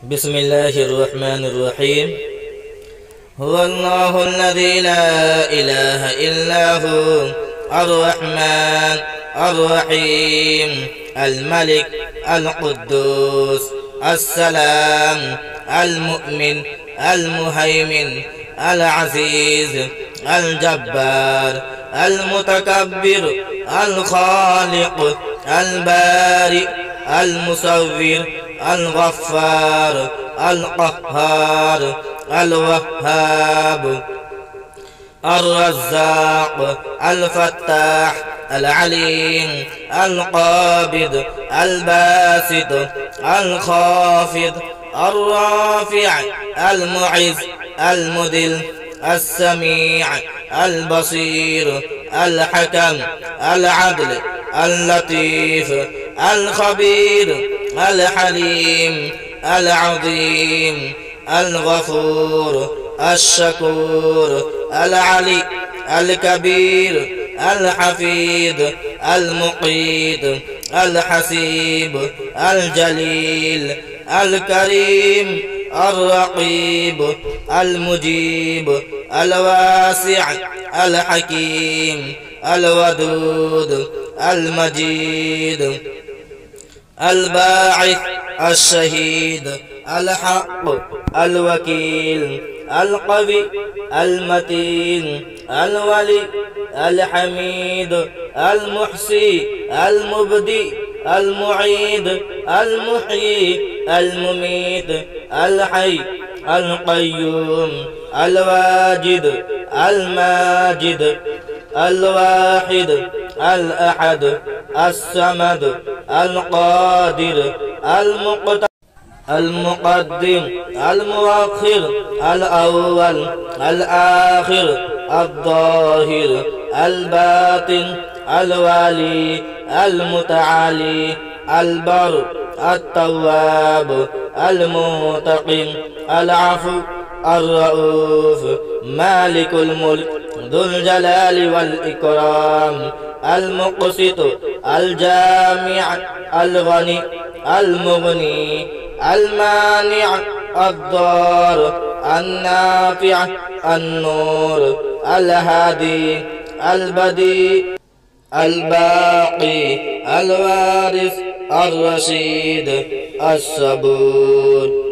بسم الله الرحمن الرحيم. هو الله الذي لا إله إلا هو الرحمن الرحيم الملك القدوس السلام المؤمن المهيمن العزيز الجبار المتكبر الخالق البارئ المصور الغفار القهار الوهاب الرزاق الفتاح العليم القابض الباسط الخافض الرافع المعز المذل السميع البصير الحكم العدل اللطيف الخبير الحليم العظيم الغفور الشكور العلي الكبير الحفيظ المقيت الحسيب الجليل الكريم الرقيب المجيب الواسع الحكيم الودود المجيد الباعث الشهيد الحق الوكيل القوي المتين الولي الحميد المحصي المبدي المعيد المحيي المميت الحي القيوم الواجد الماجد الواحد الأحد الصمد القادر المقدم المؤخر الأول الآخر الظاهر الباطن الوالي المتعالي البر التواب المنتقم العفو الرؤوف مالك الملك ذو الجلال والإكرام المقسط الجامع الغني المغني المانع الضار النافع النور الهادي البديع الباقي الوارث الرشيد الصبور